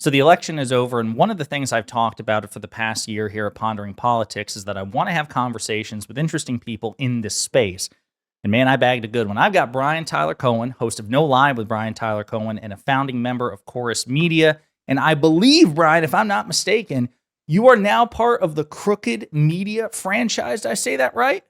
So the election is over, and one of the things I've talked about for the past year here at Pondering Politics is that I want to have conversations with interesting people in this space. And man, I bagged a good one. I've got Brian Tyler Cohen, host of No Lie with Brian Tyler Cohen, and a founding member of Chorus Media. And I believe, Brian, if I'm not mistaken, you are now part of the Crooked Media franchise. Did I say that right?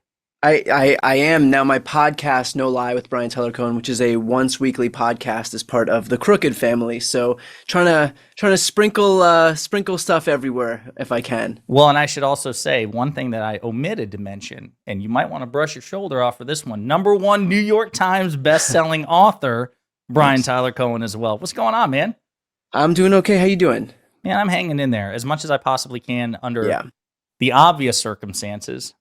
I am now. My podcast, No Lie with Brian Tyler Cohen, which is a once weekly podcast, is part of the Crooked family. So trying to sprinkle stuff everywhere if I can. Well, and I should also say one thing that I omitted to mention, and you might want to brush your shoulder off for this one. Number one New York Times best-selling author, Brian Thanks. Tyler Cohen as well. What's going on, man? I'm doing okay. How you doing? Man, I'm hanging in there as much as I possibly can under Yeah. the obvious circumstances.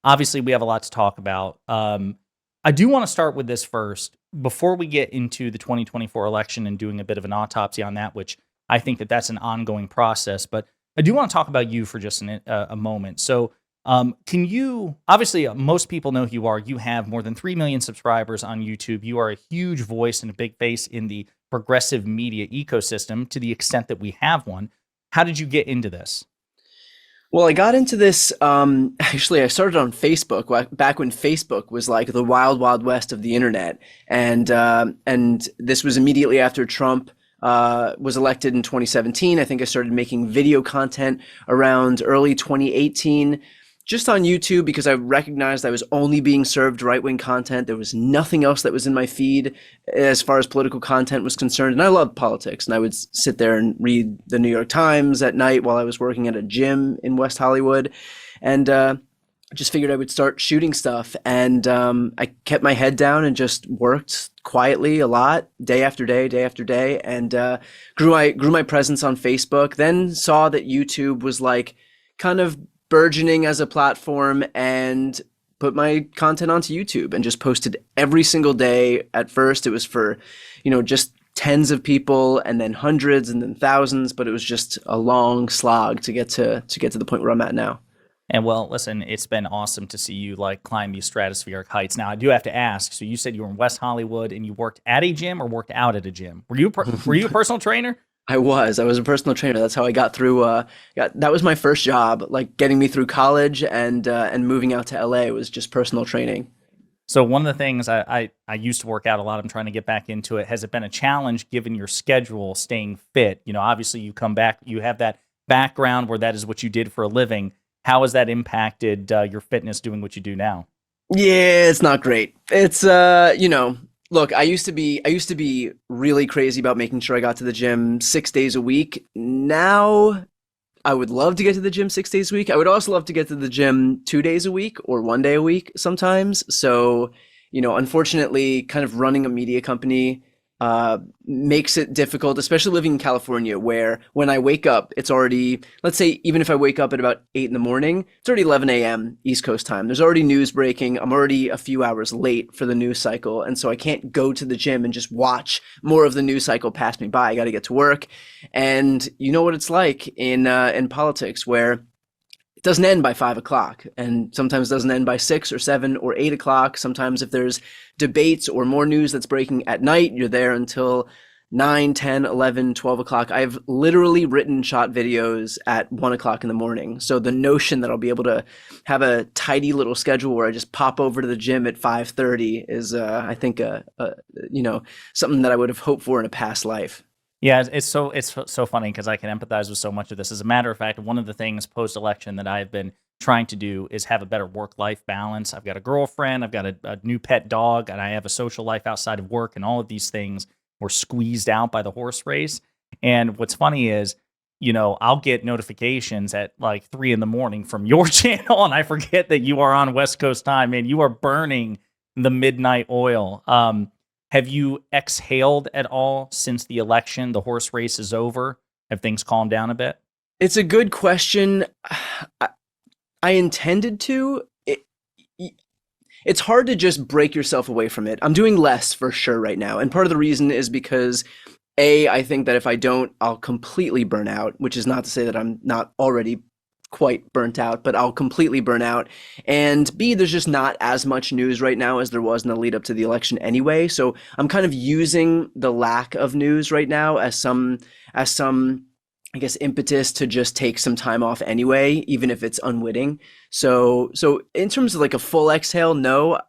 Obviously, we have a lot to talk about. I do want to start with this first before we get into the 2024 election and doing a bit of an autopsy on that, which I think that that's an ongoing process. But I do want to talk about you for just a moment. So, can you, obviously, most people know who you are. You have more than 3 million subscribers on YouTube. You are a huge voice and a big face in the progressive media ecosystem to the extent that we have one. How did you get into this? Well, I got into this, actually, I started on Facebook back when Facebook was like the wild, wild west of the internet. And this was immediately after Trump was elected in 2017. I think I started making video content around early 2018, just on YouTube because I recognized I was only being served right-wing content. There was nothing else that was in my feed as far as political content was concerned. And I loved politics. And I would sit there and read the New York Times at night while I was working at a gym in West Hollywood. And just figured I would start shooting stuff. And I kept my head down and just worked quietly a lot, day after day, and grew my presence on Facebook. Then saw that YouTube was like kind of burgeoning as a platform and put my content onto YouTube and just posted every single day. At first it was for, just tens of people and then hundreds and then thousands, but it was just a long slog to get to the point where I'm at now. And well, listen, it's been awesome to see you like climb these stratospheric heights. Now, I do have to ask. So you said you were in West Hollywood and you worked at a gym or worked out at a gym? Were you a personal trainer? I was a personal trainer. That's how I got through. That was my first job, like getting me through college and moving out to LA was just personal training. So one of the things I used to work out a lot. I'm trying to get back into it. Has it been a challenge given your schedule, staying fit? Obviously you come back, you have that background where that is what you did for a living. How has that impacted your fitness doing what you do now? Yeah, it's not great. It's look, I used to be really crazy about making sure I got to the gym 6 days a week. Now I would love to get to the gym 6 days a week. I would also love to get to the gym 2 days a week or 1 day a week sometimes. So, unfortunately, kind of running a media company makes it difficult, especially living in California, where when I wake up, it's already, let's say, even if I wake up at about 8 in the morning, it's already 11 a.m. East Coast time. There's already news breaking. I'm already a few hours late for the news cycle. And so I can't go to the gym and just watch more of the news cycle pass me by. I got to get to work. And you know what it's like in politics, where it doesn't end by 5 o'clock and sometimes doesn't end by 6 or 7 or 8 o'clock. Sometimes if there's debates or more news that's breaking at night, you're there until 9, 10, 11, 12 o'clock. I've literally written shot videos at 1 o'clock in the morning. So the notion that I'll be able to have a tidy little schedule where I just pop over to the gym at 5:30 is, I think, something that I would have hoped for in a past life. Yeah, it's so funny because I can empathize with so much of this. As a matter of fact, one of the things post-election that I've been trying to do is have a better work-life balance. I've got a girlfriend, I've got a new pet dog, and I have a social life outside of work, and all of these things were squeezed out by the horse race. And what's funny is, I'll get notifications at like 3 in the morning from your channel, and I forget that you are on West Coast time, man. You are burning the midnight oil. Have you exhaled at all since the election? The horse race is over. Have things calmed down a bit? It's a good question. I intended to. It's hard to just break yourself away from it. I'm doing less for sure right now. And part of the reason is because, I think that if I don't, I'll completely burn out, which is not to say that I'm not already quite burnt out, but I'll completely burn out. And B, there's just not as much news right now as there was in the lead up to the election anyway. So I'm kind of using the lack of news right now as some I guess impetus to just take some time off anyway, even if it's unwitting. So in terms of like a full exhale, no,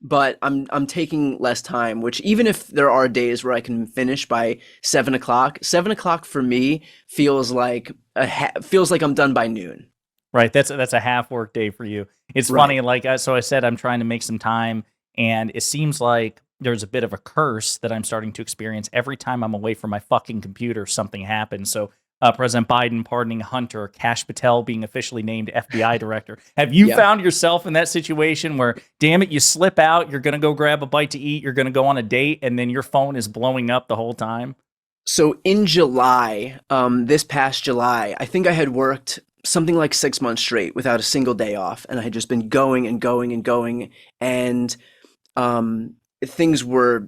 but I'm taking less time, which even if there are days where I can finish by 7 o'clock, 7 o'clock for me feels like I'm done by noon. Right. That's a half work day for you. It's Right. funny. Like, so I said, I'm trying to make some time, and it seems like there's a bit of a curse that I'm starting to experience every time I'm away from my fucking computer. Something happens. So, President Biden pardoning Hunter, Kash Patel being officially named FBI director. Have you Yeah. found yourself in that situation where, damn it, you slip out, you're going to go grab a bite to eat, you're going to go on a date, and then your phone is blowing up the whole time? So in July, this past July, I think I had worked something like 6 months straight without a single day off, and I had just been going and going and going, and um, things were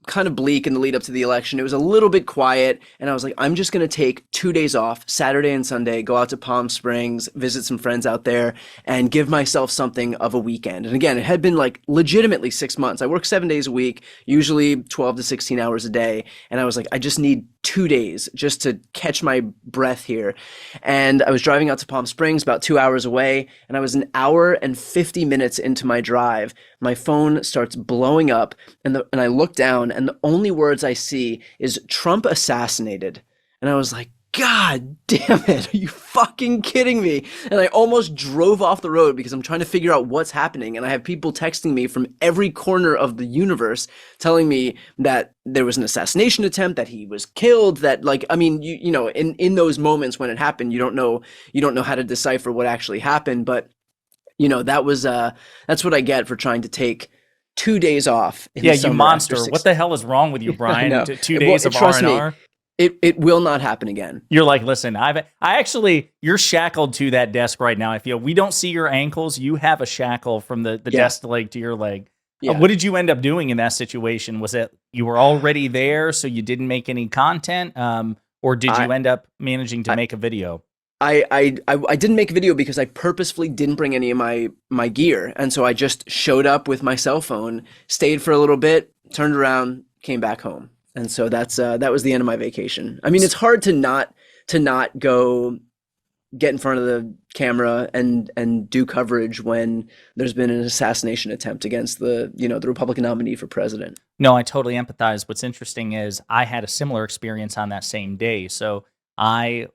kind of bleak in the lead up to the election. It was a little bit quiet, and I was like, I'm just going to take 2 days off, Saturday and Sunday, go out to Palm Springs, visit some friends out there, and give myself something of a weekend. And again, it had been like legitimately 6 months. I work 7 days a week, usually 12 to 16 hours a day. And I was like, I just need 2 days just to catch my breath here. And I was driving out to Palm Springs, about 2 hours away, and I was an hour and 50 minutes into my drive. My phone starts blowing up, and I look down, and the only words I see is Trump assassinated. And I was like, God damn it, are you fucking kidding me? And I almost drove off the road because I'm trying to figure out what's happening. And I have people texting me from every corner of the universe telling me that there was an assassination attempt, that he was killed, that like, I mean, you know, in those moments when it happened, you don't know how to decipher what actually happened. But that's what I get for trying to take 2 days off in Yeah, the you summer after monster. What the hell is wrong with you, I Brian? know. 2 days of Trust me, R&R? it will not happen again. You're like, listen, I actually, you're shackled to that desk right now. I feel we don't see your ankles. You have a shackle from the Yeah. desk leg to your leg. Yeah. What did you end up doing in that situation? Was it you were already there, so you didn't make any content, or did you end up managing to make a video? I didn't make a video because I purposefully didn't bring any of my gear, and so I just showed up with my cell phone, stayed for a little bit, turned around, came back home, and so that was the end of my vacation. I mean, it's hard to not go get in front of the camera and do coverage when there's been an assassination attempt against the Republican nominee for president. No, I totally empathize. What's interesting is I had a similar experience on that same day. So I'm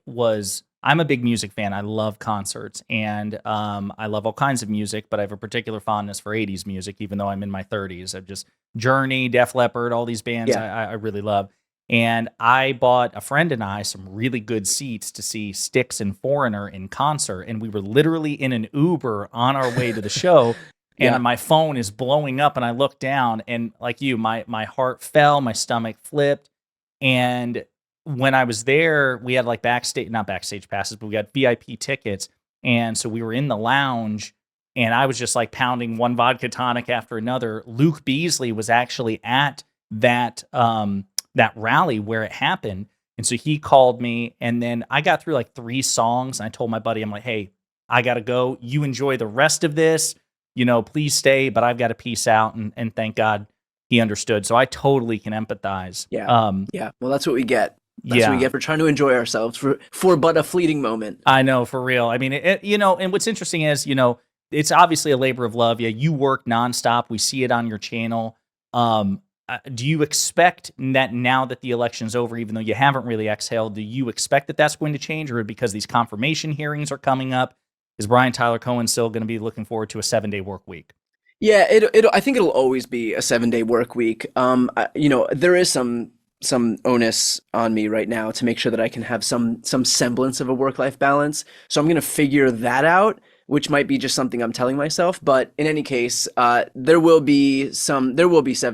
a big music fan. I love concerts, and I love all kinds of music, but I have a particular fondness for 80s music, even though I'm in my 30s. I've just Journey, Def Leppard, all these bands I really love. And I bought a friend and I some really good seats to see Styx and Foreigner in concert. And we were literally in an Uber on our way to the show. Yeah. And my phone is blowing up, and I look down, and like you, my heart fell, my stomach flipped. And when I was there, we had like not backstage passes, but we got VIP tickets. And so we were in the lounge, and I was just like pounding one vodka tonic after another. Luke Beasley was actually at that rally where it happened. And so he called me, and then I got through like 3 songs, and I told my buddy, I'm like, hey, I got to go. You enjoy the rest of this, please stay, but I've got to peace out. And thank God he understood. So I totally can empathize. Yeah. Yeah. Well, that's what we get. That's what we get for trying to enjoy ourselves for but a fleeting moment. I know, for real. I mean, and what's interesting is, it's obviously a labor of love. Yeah, you work nonstop. We see it on your channel. Do you expect that now that the election's over, even though you haven't really exhaled, do you expect that that's going to change, or because these confirmation hearings are coming up, is Brian Tyler Cohen still going to be looking forward to a 7-day work week? Yeah, I think it'll always be a 7-day work week. There is some onus on me right now to make sure that I can have some semblance of a work-life balance. So I'm going to figure that out, which might be just something I'm telling myself. But in any case, there will be 7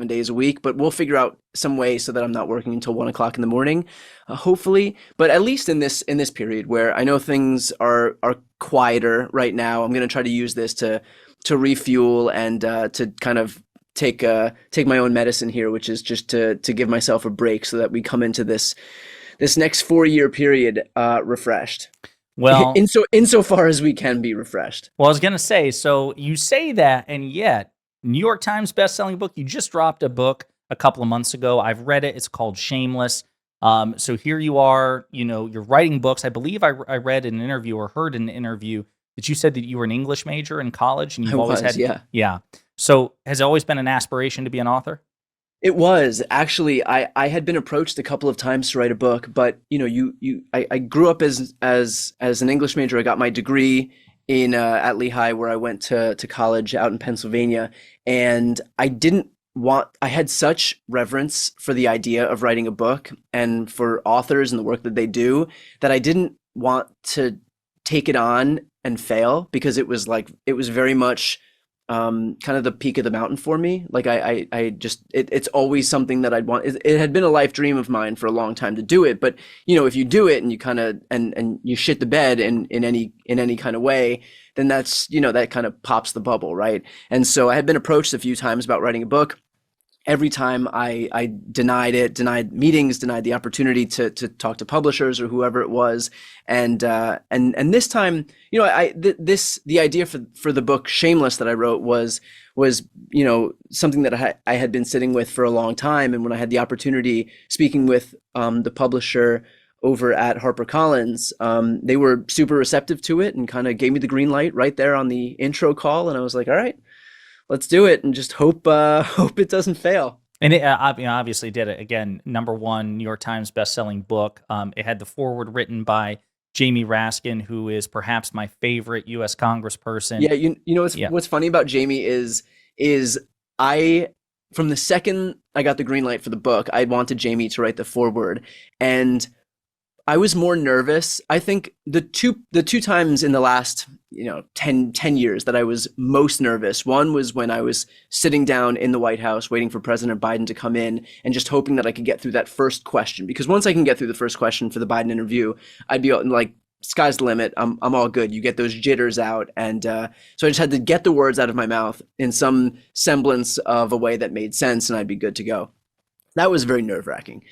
days a week, but we'll figure out some way so that I'm not working until 1 o'clock in the morning, hopefully. But at least in this period where I know things are quieter right now, I'm going to try to use this to refuel and to kind of take my own medicine here, which is just to give myself a break so that we come into this this next 4-year period refreshed. Well, Insofar as we can be refreshed. I was gonna say, so you say that, and yet New York Times best-selling book. You just dropped a book a couple of months ago. I've read it. It's called Shameless. So here you are. You're writing books. I believe I read in an interview or heard in an interview that you said that you were an English major in college, and I you've always was, had, yeah. yeah. So has it always been an aspiration to be an author? It was actually I had been approached a couple of times to write a book, but I grew up as an English major. I got my degree in at Lehigh, where I went to college out in Pennsylvania, and I had such reverence for the idea of writing a book and for authors and the work that they do, that I didn't want to take it on and fail, because it was very much kind of the peak of the mountain for me. Like I just it's always something that I'd want. It had been a life dream of mine for a long time to do it, but if you do it and you kind of and you shit the bed in any kind of way, then that's that kind of pops the bubble, right? And so I had been approached a few times about writing a book. Every time I denied meetings, denied the opportunity to talk to publishers or whoever it was, and this time, the idea for the book Shameless that I wrote was something that I had been sitting with for a long time, and when I had the opportunity speaking with the publisher over at HarperCollins, they were super receptive to it and kind of gave me the green light right there on the intro call, and I was like, all right, let's do it, and just hope it doesn't fail. And it obviously did it. Again, #1 New York Times best-selling book. It had the foreword written by Jamie Raskin, who is perhaps my favorite U.S. Congressperson. Yeah, what's funny about Jamie is I from the second I got the green light for the book, I wanted Jamie to write the foreword, and I was more nervous. I think the two times in the last 10 years that I was most nervous, one was when I was sitting down in the White House waiting for President Biden to come in and just hoping that I could get through that first question, because once I can get through the first question for the Biden interview, I'd be like, sky's the limit. I'm all good. You get those jitters out, and so I just had to get the words out of my mouth in some semblance of a way that made sense, and I'd be good to go. That was very nerve-wracking,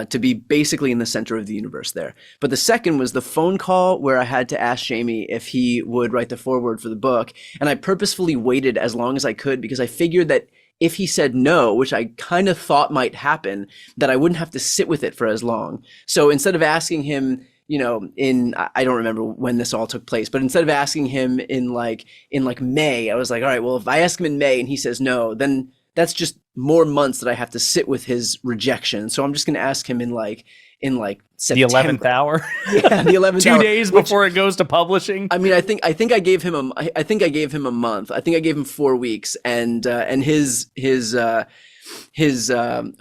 to be basically in the center of the universe there. But the second was the phone call where I had to ask Jamie if he would write the foreword for the book. And I purposefully waited as long as I could, because I figured that if he said no, which I kind of thought might happen, that I wouldn't have to sit with it for as long. So instead of asking him, I don't remember when this all took place, but instead of asking him in May, I was like, all right, well, if I ask him in May and he says no, then that's just more months that I have to sit with his rejection. So I'm just going to ask him in September. The 11th hour. Yeah, the 11th 2 hour. days before it goes to publishing. I mean, I think I gave him a month. I think I gave him 4 weeks, and his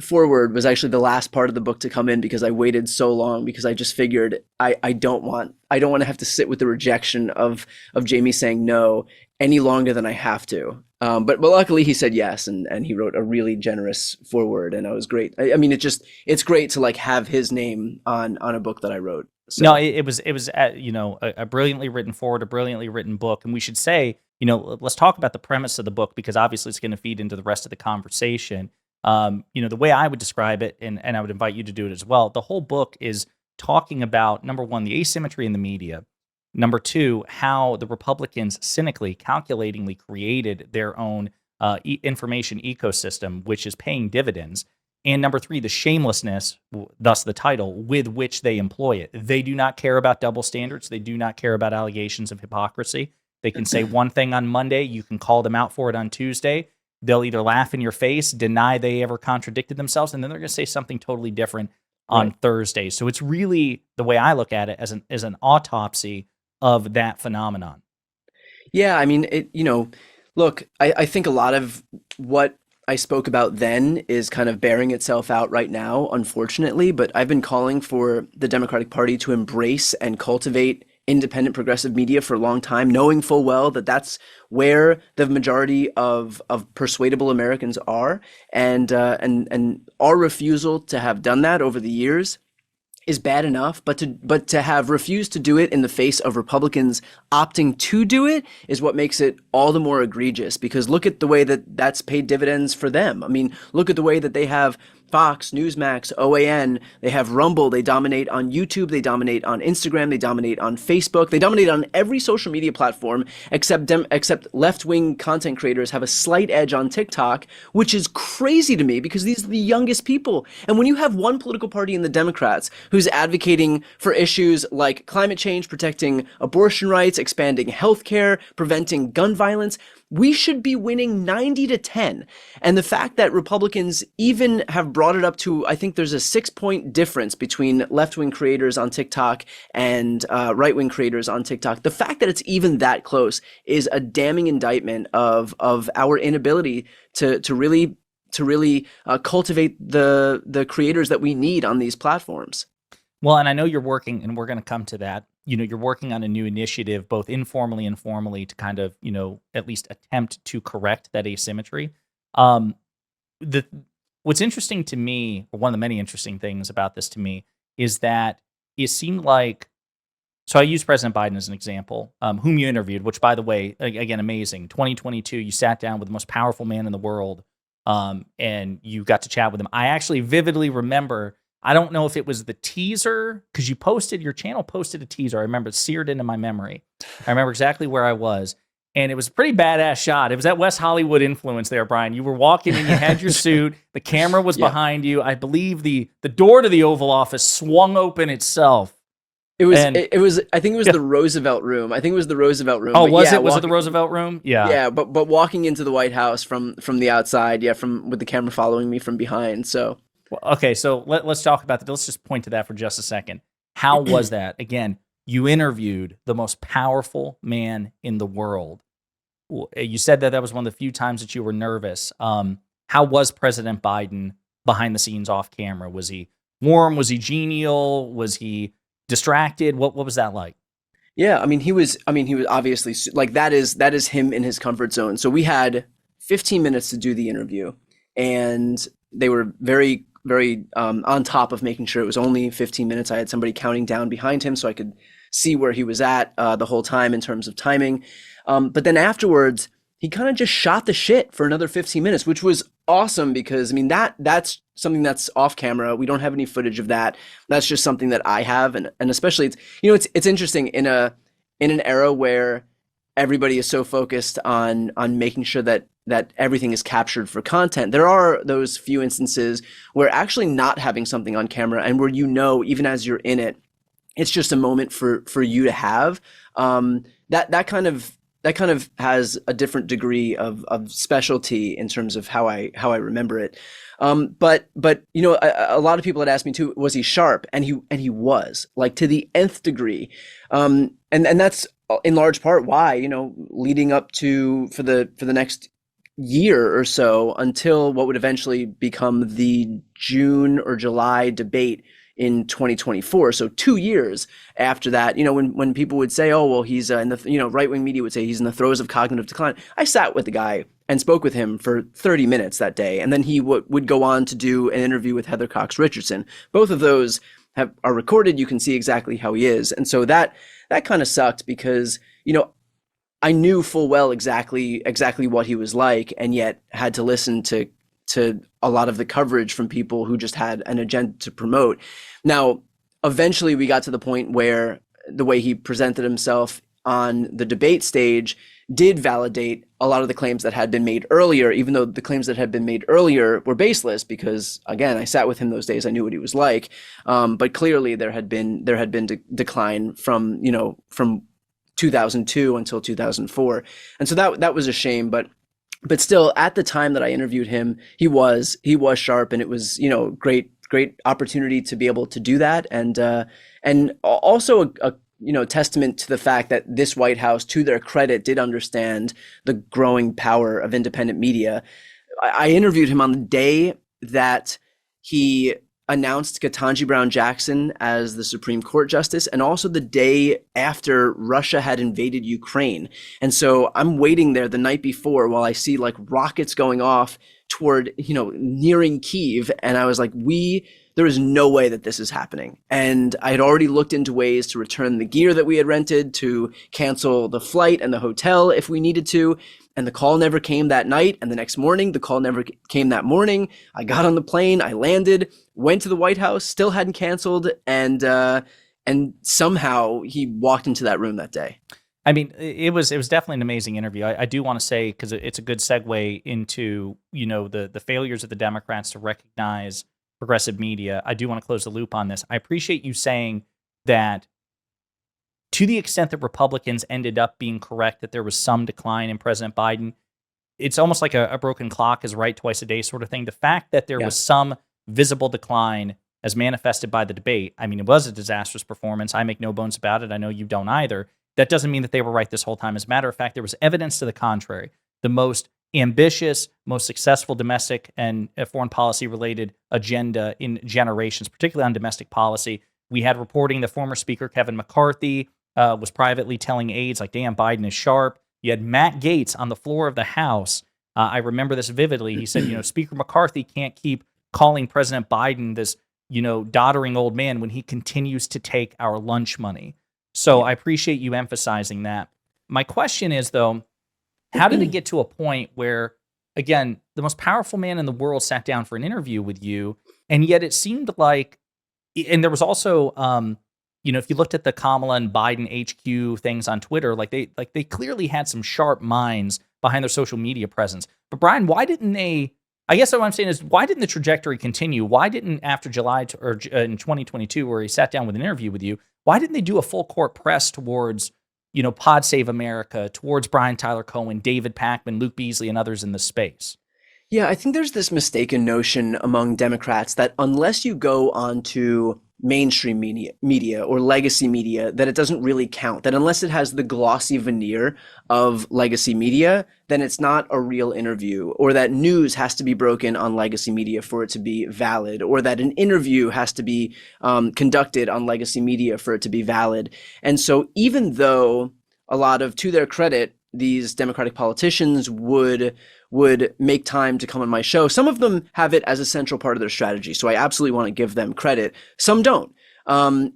foreword was actually the last part of the book to come in, because I waited so long, because I just figured I don't want to have to sit with the rejection of Jamie saying no any longer than I have to. But luckily he said yes, and he wrote a really generous foreword, and it was great. I mean, it's great to have his name on a book that I wrote. So. No, it was a brilliantly written foreword, a brilliantly written book, and we should say, let's talk about the premise of the book, because obviously it's going to feed into the rest of the conversation. The way I would describe it, and I would invite you to do it as well. The whole book is talking about, #1, the asymmetry in the media. #2, how the Republicans cynically, calculatingly created their own information ecosystem, which is paying dividends. And #3, the shamelessness, thus the title, with which they employ it. They do not care about double standards. They do not care about allegations of hypocrisy. They can say one thing on Monday. You can call them out for it on Tuesday. They'll either laugh in your face, deny they ever contradicted themselves, and then they're going to say something totally different on Thursday. So it's really, the way I look at it, as an autopsy of that phenomenon. Yeah, I mean, look, I think a lot of what I spoke about then is kind of bearing itself out right now, unfortunately, but I've been calling for the Democratic Party to embrace and cultivate independent progressive media for a long time, knowing full well that that's where the majority of persuadable Americans are, and our refusal to have done that over the years is bad enough, but to have refused to do it in the face of Republicans opting to do it is what makes it all the more egregious, because look at the way that that's paid dividends for them. I mean, look at the way that they have Fox, Newsmax, OAN. They have Rumble. They dominate on YouTube. They dominate on Instagram. They dominate on Facebook. They dominate on every social media platform except left-wing content creators have a slight edge on TikTok, which is crazy to me because these are the youngest people. And when you have one political party in the Democrats who's advocating for issues like climate change, protecting abortion rights, expanding healthcare, preventing gun violence, we should be winning 90-10. And the fact that Republicans even have brought it up to, I think there's a 6-point difference between left-wing creators on TikTok and right-wing creators on TikTok. The fact that it's even that close is a damning indictment of our inability to really cultivate the creators that we need on these platforms. Well, and I know you're working, and we're going to come to that. You're working on a new initiative, both informally and formally, to kind of, at least attempt to correct that asymmetry. What's interesting to me, or one of the many interesting things about this to me, is that it seemed like, so I use President Biden as an example, whom you interviewed, which, by the way, again, amazing. 2022, you sat down with the most powerful man in the world, and you got to chat with him. I actually vividly remember, I don't know if it was the teaser, because your channel posted a teaser. I remember it seared into my memory. I remember exactly where I was. And it was a pretty badass shot. It was that West Hollywood influence there, Brian. You were walking in, you had your suit, the camera was behind you. I believe the door to the Oval Office swung open itself. I think it was the Roosevelt Room. I think it was the Roosevelt Room. Oh, was it? Was it the Roosevelt Room? Yeah. Yeah, but walking into the White House from the outside, with the camera following me from behind. So okay, so let's talk about that. Let's just point to that for just a second. How was that? Again, you interviewed the most powerful man in the world. You said that was one of the few times that you were nervous. How was President Biden behind the scenes, off camera? Was he warm? Was he genial? Was he distracted? What was that like? Yeah, he was obviously, like, that is him in his comfort zone. So we had 15 minutes to do the interview, and they were very, very on top of making sure it was only 15 minutes. I had somebody counting down behind him so I could see where he was at the whole time in terms of timing. But then afterwards, he kind of just shot the shit for another 15 minutes, which was awesome because, that's something that's off camera. We don't have any footage of that. That's just something that I have. And especially, it's interesting in an era where everybody is so focused on making sure that everything is captured for content. There are those few instances where actually not having something on camera and where, even as you're in it, it's just a moment for you to have, that kind of has a different degree of specialty in terms of how I remember it. But a lot of people had asked me too, was he sharp? And he was, like, to the nth degree. And that's in large part why, leading up to for the next year or so until what would eventually become the June or July debate in 2024. So 2 years after that, when people would say, oh, well, he's in the, right-wing media would say he's in the throes of cognitive decline. I sat with the guy and spoke with him for 30 minutes that day. And then he would go on to do an interview with Heather Cox Richardson. Both of those are recorded. You can see exactly how he is. And so that kind of sucked because, I knew full well exactly what he was like, and yet had to listen to a lot of the coverage from people who just had an agenda to promote. Now, eventually we got to the point where the way he presented himself on the debate stage did validate a lot of the claims that had been made earlier, even though the claims that had been made earlier were baseless because, again, I sat with him those days. I knew what he was like. But clearly there had been decline from 2002 until 2004. And so that was a shame, but still, at the time that I interviewed him, he was sharp, and it was, great opportunity to be able to do that. And also a testament to the fact that this White House, to their credit, did understand the growing power of independent media. I interviewed him on the day that he announced Ketanji Brown Jackson as the Supreme Court justice, and also the day after Russia had invaded Ukraine. And so I'm waiting there the night before while I see, like, rockets going off toward, nearing Kyiv. And I was like, there is no way that this is happening. And I had already looked into ways to return the gear that we had rented, to cancel the flight and the hotel if we needed to. and the call never came that night, and the next morning the call never came that morning. I got on the plane, I landed, went to the White House, still hadn't canceled, and somehow he walked into that room that day. I mean, it was definitely an amazing interview. I do want to say, because it's a good segue into, the failures of the Democrats to recognize progressive media. I do want to close the loop on this. I appreciate you saying that to the extent that Republicans ended up being correct, that there was some decline in President Biden, it's almost like a broken clock is right twice a day sort of thing. The fact that there was some visible decline as manifested by the debate, I mean, it was a disastrous performance. I make no bones about it. I know you don't either. That doesn't mean that they were right this whole time. As a matter of fact, there was evidence to the contrary. The most ambitious, most successful domestic and foreign policy related agenda in generations, particularly on domestic policy. We had reporting the former Speaker Kevin McCarthy was privately telling aides, like, damn, Biden is sharp. You had Matt Gaetz on the floor of the House. I remember this vividly. He said, Speaker McCarthy can't keep calling President Biden this, doddering old man when he continues to take our lunch money. So I appreciate you emphasizing that. My question is, though, how did it get to a point where, again, the most powerful man in the world sat down for an interview with you, and yet it seemed like, and there was also, if you looked at the Kamala and Biden HQ things on Twitter, they clearly had some sharp minds behind their social media presence. But Brian, why didn't they? I guess what I'm saying is, why didn't the trajectory continue? Why didn't, after July or in 2022, where he sat down with an interview with you, why didn't they do a full court press towards, Pod Save America, towards Brian Tyler Cohen, David Pakman, Luke Beasley, and others in the space? Yeah, I think there's this mistaken notion among Democrats that unless you go onto mainstream media or legacy media, that it doesn't really count. That unless it has the glossy veneer of legacy media, then it's not a real interview, or that news has to be broken on legacy media for it to be valid, or that an interview has to be conducted on legacy media for it to be valid. And so even though a lot of, to their credit, these Democratic politicians would make time to come on my show, some of them have it as a central part of their strategy. So I absolutely want to give them credit. Some don't. But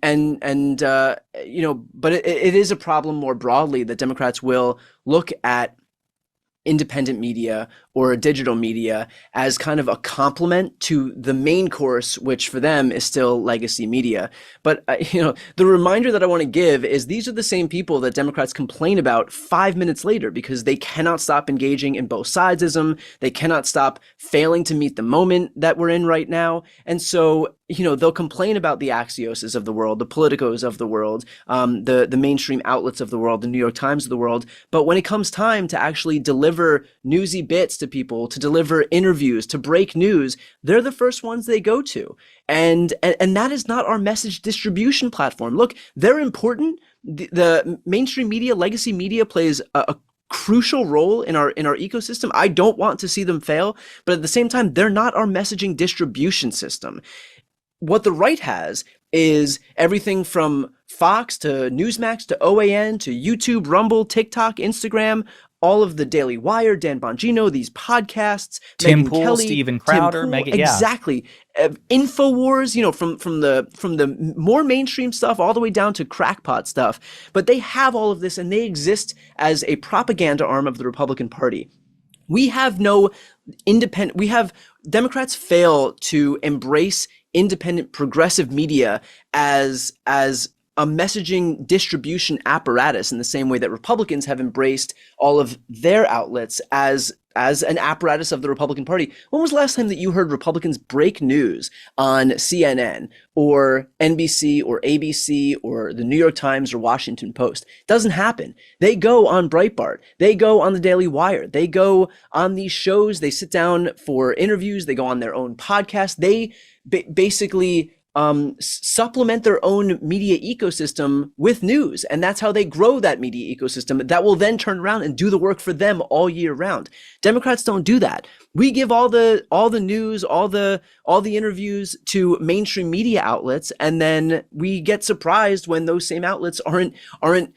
it is a problem more broadly that Democrats will look at independent media or digital media as kind of a complement to the main course, which for them is still legacy media. But, the reminder that I want to give is these are the same people that Democrats complain about 5 minutes later because they cannot stop engaging in both sidesism. They cannot stop failing to meet the moment that we're in right now. And so, they'll complain about the Axioses of the world, the Politicos of the world, the mainstream outlets of the world, the New York Times of the world. But when it comes time to actually deliver newsy bits to people, to deliver interviews, to break news, they're the first ones they go to. And that is not our message distribution platform. Look, they're important. The mainstream media, legacy media plays a crucial role in our ecosystem. I don't want to see them fail, but at the same time, they're not our messaging distribution system. What the right has is everything from Fox to Newsmax to OAN to YouTube, Rumble, TikTok, Instagram, all of the Daily Wire, Dan Bongino, these podcasts, Tim Megyn Poole, Kelly, Steven Crowder, Megan, exactly. Infowars, from the more mainstream stuff all the way down to crackpot stuff. But they have all of this, and they exist as a propaganda arm of the Republican Party. We have no independent. Democrats fail to embrace independent progressive media as a messaging distribution apparatus in the same way that Republicans have embraced all of their outlets as an apparatus of the Republican Party. When was the last time that you heard Republicans break news on CNN or NBC or ABC or the New York Times or Washington Post? Doesn't happen. They go on Breitbart. They go on the Daily Wire. They go on these shows. They sit down for interviews. They go on their own podcast. They basically supplement their own media ecosystem with news. And that's how they grow that media ecosystem that will then turn around and do the work for them all year round. Democrats don't do that. We give all the news, all the interviews to mainstream media outlets, and then we get surprised when those same outlets aren't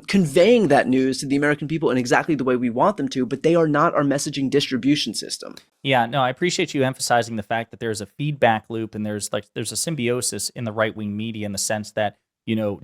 conveying that news to the American people in exactly the way we want them to, but they are not our messaging distribution system. Yeah, no, I appreciate you emphasizing the fact that there's a feedback loop and there's a symbiosis in the right-wing media in the sense that,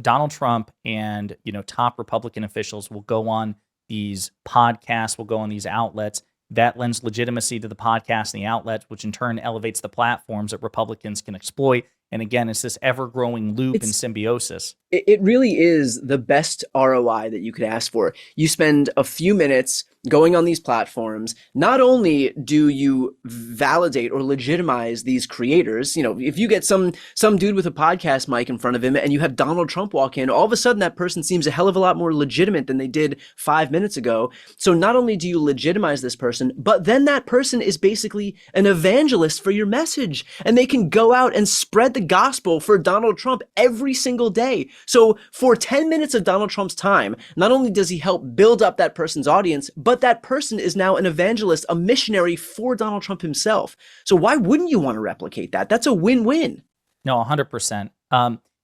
Donald Trump and, top Republican officials will go on these podcasts will go on these outlets. That lends legitimacy to the podcast and the outlets, which in turn elevates the platforms that Republicans can exploit. And again, it's this ever-growing loop and It's symbiosis. it really is the best ROI that you could ask for. You spend a few minutes going on these platforms. Not only do you validate or legitimize these creators, if you get some dude with a podcast mic in front of him and you have Donald Trump walk in, all of a sudden that person seems a hell of a lot more legitimate than they did 5 minutes ago. So not only do you legitimize this person, but then that person is basically an evangelist for your message, and they can go out and spread the gospel for Donald Trump every single day. So for 10 minutes of Donald Trump's time, not only does he help build up that person's audience, but that person is now an evangelist, a missionary for Donald Trump himself. So why wouldn't you want to replicate that? That's a win-win. No, 100%.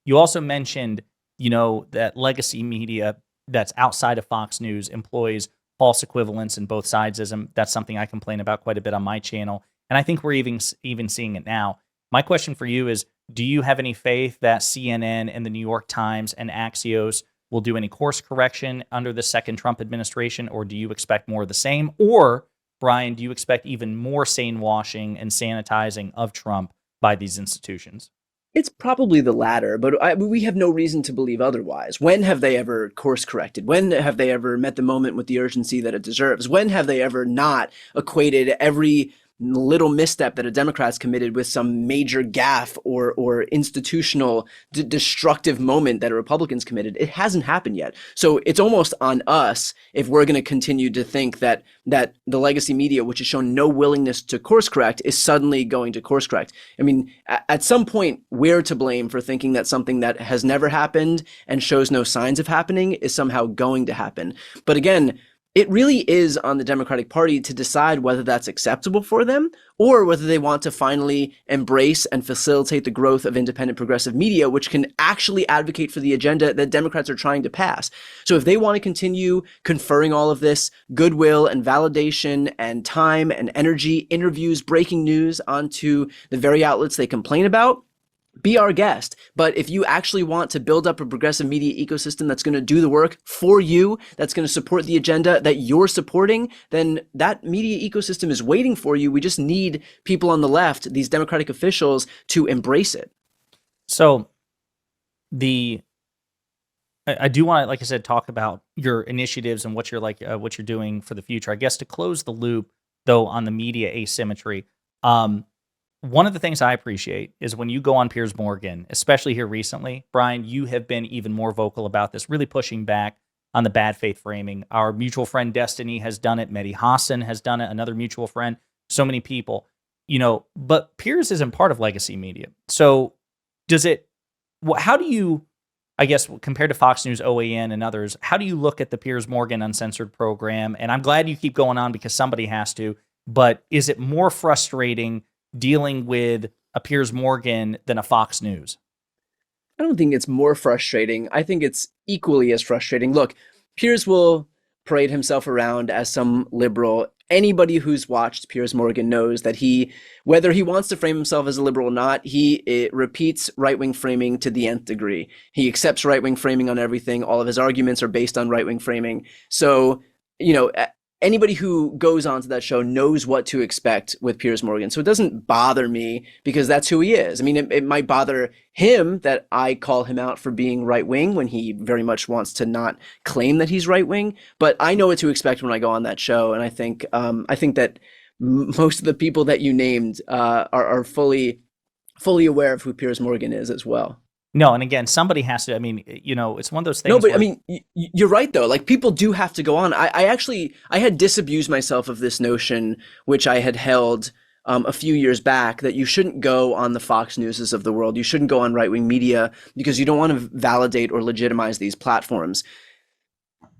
You also mentioned, that legacy media that's outside of Fox News employs false equivalence and both sidesism. That's something I complain about quite a bit on my channel. And I think we're even seeing it now. My question for you is, do you have any faith that CNN and the New York Times and Axios will do any course correction under the second Trump administration, or do you expect more of the same? Or, Brian, do you expect even more sane washing and sanitizing of Trump by these institutions? It's probably the latter, but we have no reason to believe otherwise. When have they ever course corrected? When have they ever met the moment with the urgency that it deserves? When have they ever not equated every little misstep that a Democrat's committed with some major gaffe or institutional destructive moment that a Republican's committed? It hasn't happened yet. So it's almost on us if we're going to continue to think that the legacy media, which has shown no willingness to course correct, is suddenly going to course correct. I mean, at some point, we're to blame for thinking that something that has never happened and shows no signs of happening is somehow going to happen. But again, it really is on the Democratic Party to decide whether that's acceptable for them, or whether they want to finally embrace and facilitate the growth of independent progressive media, which can actually advocate for the agenda that Democrats are trying to pass. So if they want to continue conferring all of this goodwill and validation and time and energy, interviews, breaking news onto the very outlets they complain about, be our guest. But if you actually want to build up a progressive media ecosystem that's going to do the work for you, that's going to support the agenda that you're supporting, then that media ecosystem is waiting for you. We just need people on the left, these Democratic officials, to embrace it. So I do want to, like I said, talk about your initiatives and what you're doing for the future. I guess to close the loop, though, on the media asymmetry, one of the things I appreciate is when you go on Piers Morgan, especially here recently, Brian, you have been even more vocal about this, really pushing back on the bad faith framing. Our mutual friend Destiny has done it. Mehdi Hassan has done it. Another mutual friend. So many people, but Piers isn't part of legacy media. So how do you, I guess, compared to Fox News, OAN, and others, how do you look at the Piers Morgan Uncensored program? And I'm glad you keep going on because somebody has to, but is it more frustrating dealing with a Piers Morgan than a Fox News? I don't think it's more frustrating. I think it's equally as frustrating. Look, Piers will parade himself around as some liberal. Anybody who's watched Piers Morgan knows that whether he wants to frame himself as a liberal or not, he repeats right-wing framing to the nth degree. He accepts right-wing framing on everything. All of his arguments are based on right-wing framing. So, anybody who goes onto that show knows what to expect with Piers Morgan. So it doesn't bother me because that's who he is. I mean, it might bother him that I call him out for being right-wing when he very much wants to not claim that he's right-wing. But I know what to expect when I go on that show. And I think that most of the people that you named are fully aware of who Piers Morgan is as well. No, and again, somebody has to. I mean, it's one of those things. No, but I mean, you're right though. Like, people do have to go on. I had disabused myself of this notion, which I had held a few years back, that you shouldn't go on the Fox Newses of the world. You shouldn't go on right-wing media because you don't want to validate or legitimize these platforms.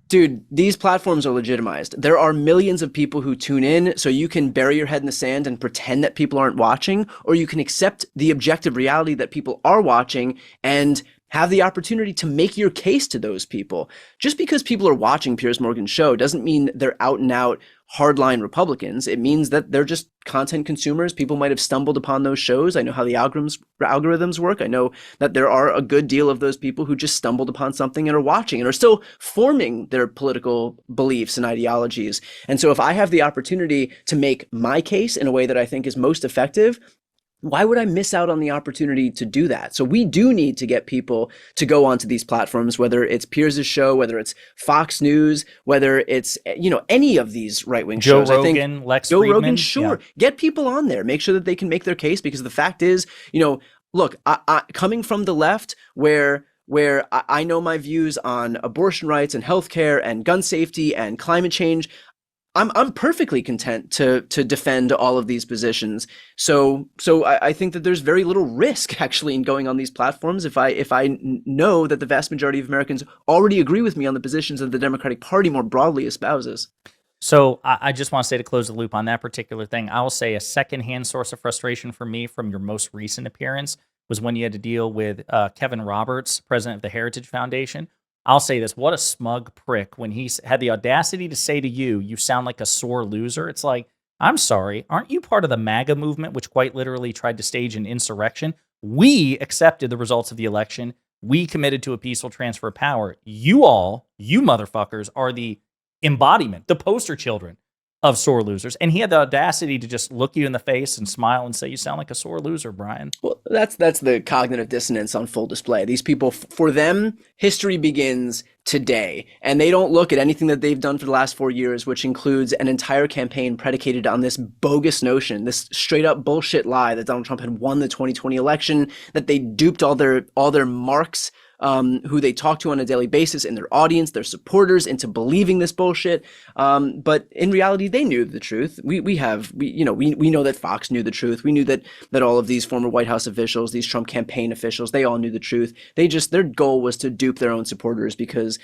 Dude, these platforms are legitimized. There are millions of people who tune in, so you can bury your head in the sand and pretend that people aren't watching, or you can accept the objective reality that people are watching and have the opportunity to make your case to those people. Just because people are watching Piers Morgan's show doesn't mean they're out and out hardline Republicans. It means that they're just content consumers. People might have stumbled upon those shows. I know how the algorithms work. I know that there are a good deal of those people who just stumbled upon something and are watching and are still forming their political beliefs and ideologies. And so if I have the opportunity to make my case in a way that I think is most effective, why would I miss out on the opportunity to do that? So we do need to get people to go onto these platforms, whether it's Piers' show, whether it's Fox News, whether it's, any of these right-wing Joe shows. Rogan, Lex Joe Friedman. Rogan, sure. Yeah. Get people on there. Make sure that they can make their case, because the fact is, look, I coming from the left where I know my views on abortion rights and healthcare and gun safety and climate change, I'm perfectly content to defend all of these positions. So I think that there's very little risk actually in going on these platforms if I know that the vast majority of Americans already agree with me on the positions that the Democratic Party more broadly espouses. So I just want to say, to close the loop on that particular thing, I will say a secondhand source of frustration for me from your most recent appearance was when you had to deal with Kevin Roberts, president of the Heritage Foundation. I'll say this, what a smug prick when he had the audacity to say to you, you sound like a sore loser. It's like, I'm sorry, aren't you part of the MAGA movement, which quite literally tried to stage an insurrection? We accepted the results of the election. We committed to a peaceful transfer of power. You motherfuckers, are the embodiment, the poster children of sore losers. And he had the audacity to just look you in the face and smile and say, you sound like a sore loser, Brian. Well, that's the cognitive dissonance on full display. These people, for them, history begins today. And they don't look at anything that they've done for the last 4 years, which includes an entire campaign predicated on this bogus notion, this straight up bullshit lie that Donald Trump had won the 2020 election, that they duped all their marks, who they talk to on a daily basis, in their audience, their supporters, into believing this bullshit. But in reality, they knew the truth. We know that Fox knew the truth. We knew that all of these former White House officials, these Trump campaign officials, they all knew the truth. Their goal was to dupe their own supporters, because,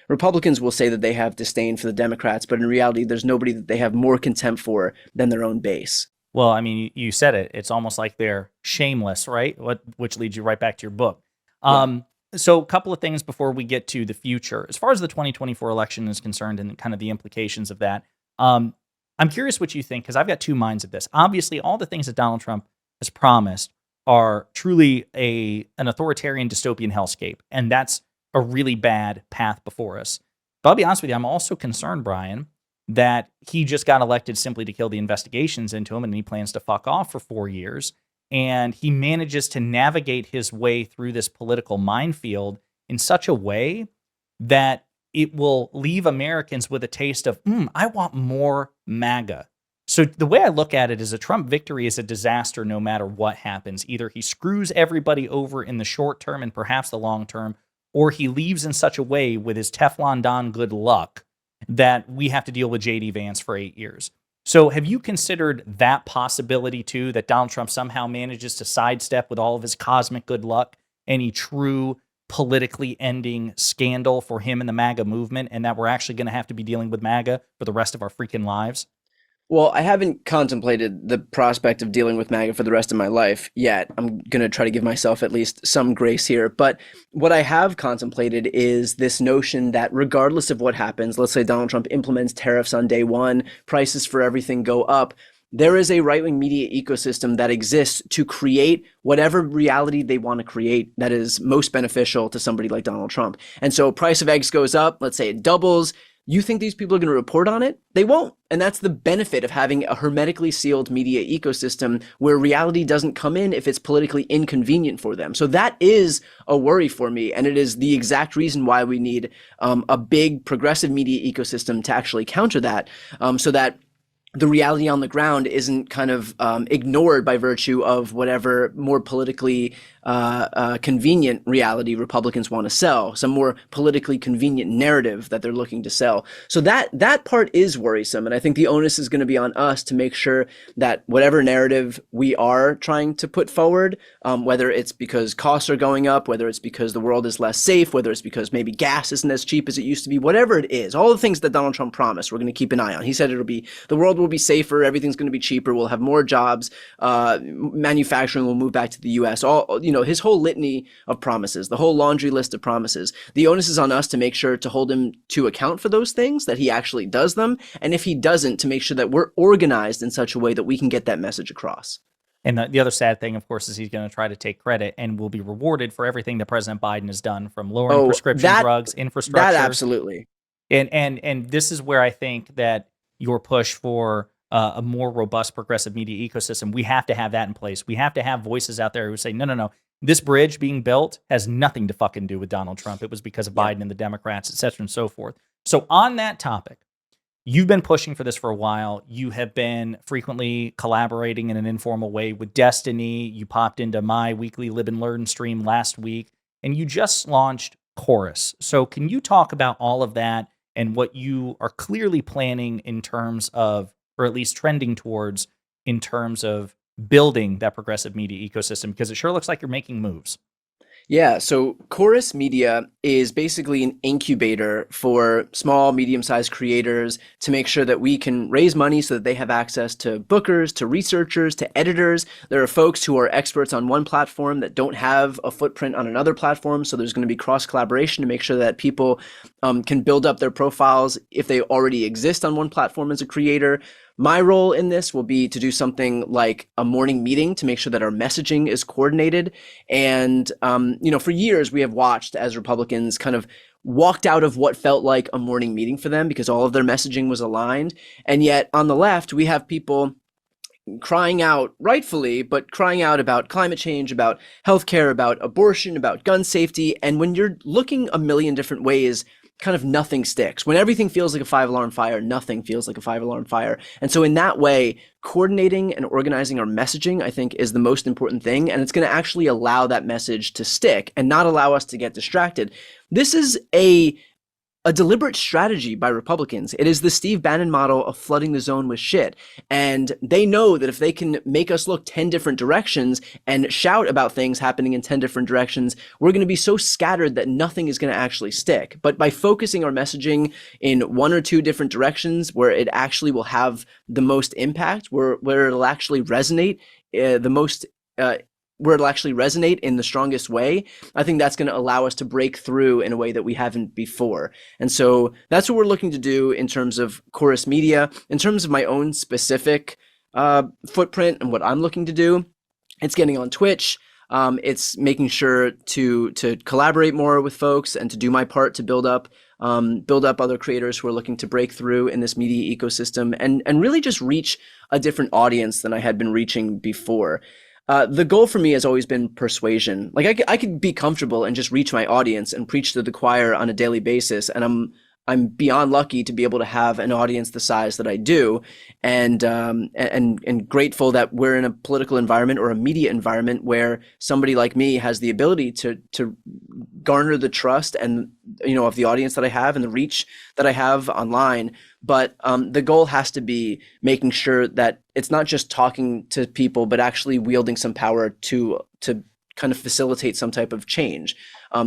Republicans will say that they have disdain for the Democrats, but in reality, there's nobody that they have more contempt for than their own base. Well, I mean, you said it. It's almost like they're shameless, right? Which leads you right back to your book. So a couple of things before we get to the future. As far as the 2024 election is concerned and kind of the implications of that, I'm curious what you think, because I've got two minds of this. Obviously, all the things that Donald Trump has promised are truly an authoritarian dystopian hellscape, and that's a really bad path before us. But I'll be honest with you, I'm also concerned, Brian, that he just got elected simply to kill the investigations into him, and he plans to fuck off for 4 years. And he manages to navigate his way through this political minefield in such a way that it will leave Americans with a taste of, I want more MAGA. So the way I look at it is a Trump victory is a disaster no matter what happens. Either he screws everybody over in the short term and perhaps the long term, or he leaves in such a way with his Teflon Don good luck that we have to deal with J.D. Vance for 8 years. So have you considered that possibility too, that Donald Trump somehow manages to sidestep with all of his cosmic good luck any true politically ending scandal for him in the MAGA movement, and that we're actually going to have to be dealing with MAGA for the rest of our freaking lives? Well, I haven't contemplated the prospect of dealing with MAGA for the rest of my life yet. I'm going to try to give myself at least some grace here. But what I have contemplated is this notion that regardless of what happens, let's say Donald Trump implements tariffs on day one, prices for everything go up, there is a right-wing media ecosystem that exists to create whatever reality they want to create that is most beneficial to somebody like Donald Trump. And so price of eggs goes up, let's say it doubles. You think these people are going to report on it? They won't. And that's the benefit of having a hermetically sealed media ecosystem where reality doesn't come in if it's politically inconvenient for them. So that is a worry for me. And it is the exact reason why we need a big progressive media ecosystem to actually counter that, so that the reality on the ground isn't kind of ignored by virtue of whatever more politically convenient reality Republicans want to sell, some more politically convenient narrative that they're looking to sell. So that part is worrisome. And I think the onus is going to be on us to make sure that whatever narrative we are trying to put forward, whether it's because costs are going up, whether it's because the world is less safe, whether it's because maybe gas isn't as cheap as it used to be, whatever it is, all the things that Donald Trump promised, we're going to keep an eye on. He said the world will be safer, everything's going to be cheaper, we'll have more jobs, manufacturing will move back to the US. All, his whole litany of promises, the whole laundry list of promises. The onus is on us to make sure to hold him to account for those things, that he actually does them, and if he doesn't, to make sure that we're organized in such a way that we can get that message across. And the other sad thing, of course, is he's going to try to take credit and will be rewarded for everything that President Biden has done, from lowering prescription drugs, infrastructure. That absolutely. And this is where I think that your push for a more robust progressive media ecosystem, we have to have that in place. We have to have voices out there who say, no. This bridge being built has nothing to fucking do with Donald Trump. It was because of Biden and the Democrats, et cetera, and so forth. So on that topic, you've been pushing for this for a while. You have been frequently collaborating in an informal way with Destiny. You popped into my weekly Live and Learn stream last week, and you just launched Chorus. So can you talk about all of that and what you are clearly planning in terms of, or at least trending towards, in terms of building that progressive media ecosystem? Because it sure looks like you're making moves. Yeah, so Chorus Media is basically an incubator for small, medium-sized creators to make sure that we can raise money so that they have access to bookers, to researchers, to editors. There are folks who are experts on one platform that don't have a footprint on another platform, so there's going to be cross-collaboration to make sure that people can build up their profiles if they already exist on one platform as a creator. My role in this will be to do something like a morning meeting to make sure that our messaging is coordinated. And, for years we have watched as Republicans kind of walked out of what felt like a morning meeting for them because all of their messaging was aligned. And yet on the left, we have people crying out, rightfully, but crying out about climate change, about healthcare, about abortion, about gun safety. And when you're looking a million different ways, kind of nothing sticks. When everything feels like a 5-alarm fire, nothing feels like a 5-alarm fire. And so in that way, coordinating and organizing our messaging, I think, is the most important thing. And it's going to actually allow that message to stick and not allow us to get distracted. This is a deliberate strategy by Republicans. It is the Steve Bannon model of flooding the zone with shit. And they know that if they can make us look 10 different directions and shout about things happening in 10 different directions, we're going to be so scattered that nothing is going to actually stick. But by focusing our messaging in one or two different directions where it actually will have the most impact, where it'll actually resonate where it'll actually resonate in the strongest way, I think that's going to allow us to break through in a way that we haven't before. And so that's what we're looking to do in terms of Chorus Media. In terms of my own specific footprint and what I'm looking to do, it's getting on Twitch. It's making sure to collaborate more with folks and to do my part to build up other creators who are looking to break through in this media ecosystem and really just reach a different audience than I had been reaching before. The goal for me has always been persuasion. Like I could be comfortable and just reach my audience and preach to the choir on a daily basis, and I'm beyond lucky to be able to have an audience the size that I do, and grateful that we're in a political environment or a media environment where somebody like me has the ability to garner the trust and of the audience that I have and the reach that I have online. But the goal has to be making sure that it's not just talking to people, but actually wielding some power to kind of facilitate some type of change.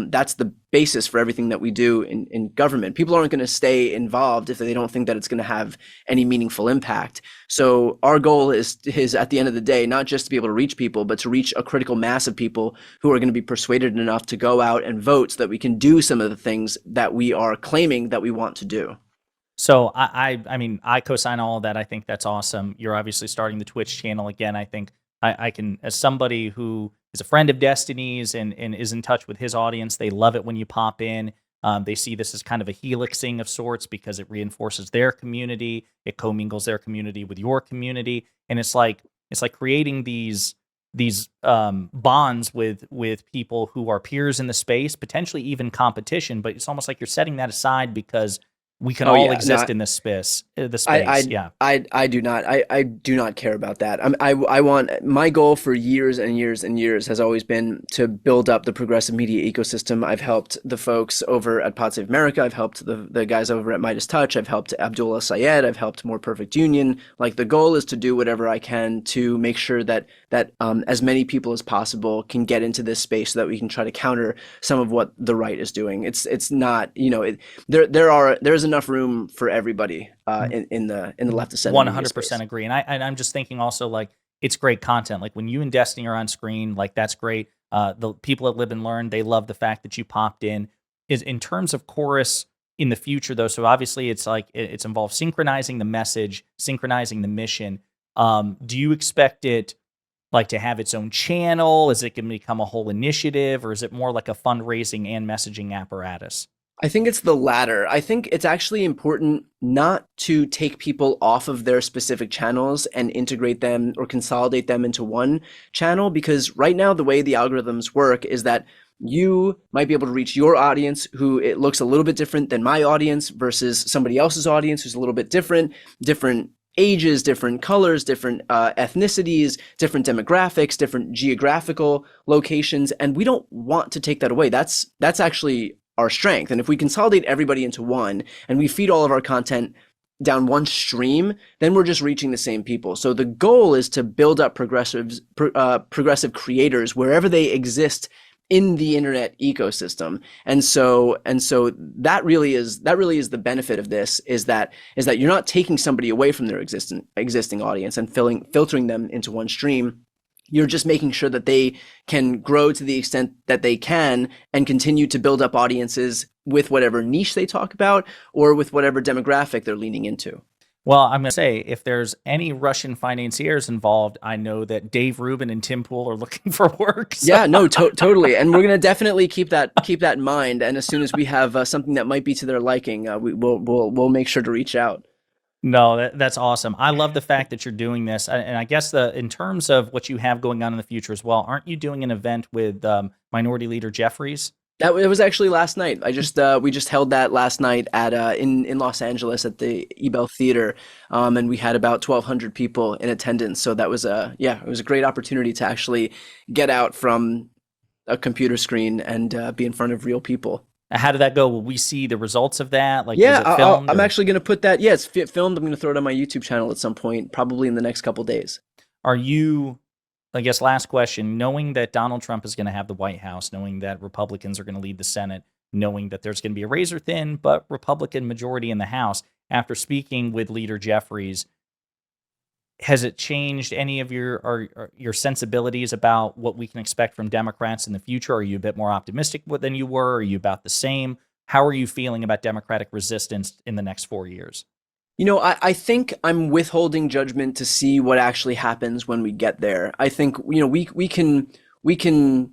That's the basis for everything that we do in government. People aren't going to stay involved if they don't think that it's going to have any meaningful impact. So our goal is at the end of the day, not just to be able to reach people, but to reach a critical mass of people who are going to be persuaded enough to go out and vote so that we can do some of the things that we are claiming that we want to do. So I mean, I co-sign all of that. I think that's awesome. You're obviously starting the Twitch channel again. I think I can, as somebody who is a friend of Destiny's and is in touch with his audience, they love it when you pop in. They see this as kind of a helixing of sorts because it reinforces their community. It commingles their community with your community. And it's like creating these bonds with people who are peers in the space, potentially even competition, but it's almost like you're setting that aside because we can all exist in this space. I do not. I do not care about that. I want, my goal for years and years and years has always been to build up the progressive media ecosystem. I've helped the folks over at Pod Save America. I've helped the guys over at Midas Touch. I've helped Abdullah Syed. I've helped More Perfect Union. Like, the goal is to do whatever I can to make sure that as many people as possible can get into this space so that we can try to counter some of what the right is doing. It's not, there's enough room for everybody in the left of center media space. 100% agree. And I'm just thinking also, like, it's great content. Like when you and Destiny are on screen, like that's great. The people at Live and Learn, they love the fact that you popped in. Is in terms of chorus in the future though. So obviously it's like it's involved synchronizing the message, synchronizing the mission. Do you expect it like to have its own channel? Is it going to become a whole initiative, or is it more like a fundraising and messaging apparatus? I think it's the latter. I think it's actually important not to take people off of their specific channels and integrate them or consolidate them into one channel, because right now the way the algorithms work is that you might be able to reach your audience who it looks a little bit different than my audience versus somebody else's audience who's a little bit different ages, different colors, different ethnicities, different demographics, different geographical locations. And we don't want to take that away. That's actually our strength. And if we consolidate everybody into one and we feed all of our content down one stream, then we're just reaching the same people. So the goal is to build up progressive creators wherever they exist in the internet ecosystem. And so that really is the benefit of this, is that you're not taking somebody away from their existing audience and filtering them into one stream. You're just making sure that they can grow to the extent that they can and continue to build up audiences with whatever niche they talk about or with whatever demographic they're leaning into. Well, I'm going to say, if there's any Russian financiers involved, I know that Dave Rubin and Tim Pool are looking for work. So. Yeah, no, totally. And we're going to definitely keep that in mind. And as soon as we have something that might be to their liking, we'll make sure to reach out. No, that's awesome. I love the fact that you're doing this. And I guess in terms of what you have going on in the future as well, aren't you doing an event with Minority Leader Jeffries? It was actually last night. We just held that last night at in Los Angeles at the Ebell Theater, and we had about 1,200 people in attendance. So that was it was a great opportunity to actually get out from a computer screen and be in front of real people. How did that go? Will we see the results of that? Like, yeah, was it filmed, I'm actually going to put that. Yeah, it's filmed. I'm going to throw it on my YouTube channel at some point, probably in the next couple days. Are you? I guess last question, knowing that Donald Trump is going to have the White House, knowing that Republicans are going to lead the Senate, knowing that there's going to be a razor thin but Republican majority in the House, after speaking with Leader Jeffries, has it changed any of your sensibilities about what we can expect from Democrats in the future? Are you a bit more optimistic than you were? Are you about the same? How are you feeling about Democratic resistance in the next 4 years? You know, I think I'm withholding judgment to see what actually happens when we get there. I think, we can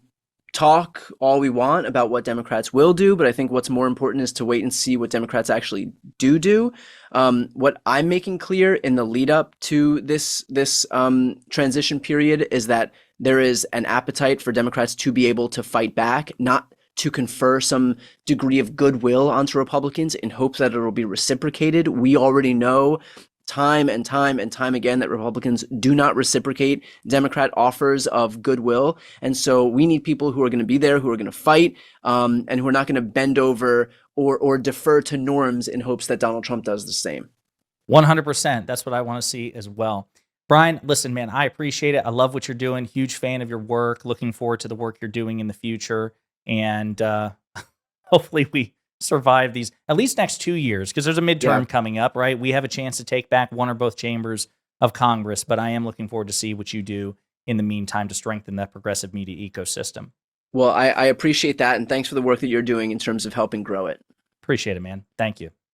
talk all we want about what Democrats will do, but I think what's more important is to wait and see what Democrats actually do. What I'm making clear in the lead up to this transition period is that there is an appetite for Democrats to be able to fight back, not to confer some degree of goodwill onto Republicans in hopes that it'll be reciprocated. We already know time and time again that Republicans do not reciprocate Democrat offers of goodwill. And so we need people who are going to be there, who are going to fight, and who are not going to bend over or defer to norms in hopes that Donald Trump does the same. 100%. That's what I want to see as well. Brian, listen, man, I appreciate it. I love what you're doing. Huge fan of your work. Looking forward to the work you're doing in the future. And hopefully we survive these at least next 2 years, because there's a midterm coming up, right? We have a chance to take back one or both chambers of Congress, but I am looking forward to see what you do in the meantime to strengthen that progressive media ecosystem. Well, I appreciate that, and thanks for the work that you're doing in terms of helping grow it. Appreciate it, man. Thank you.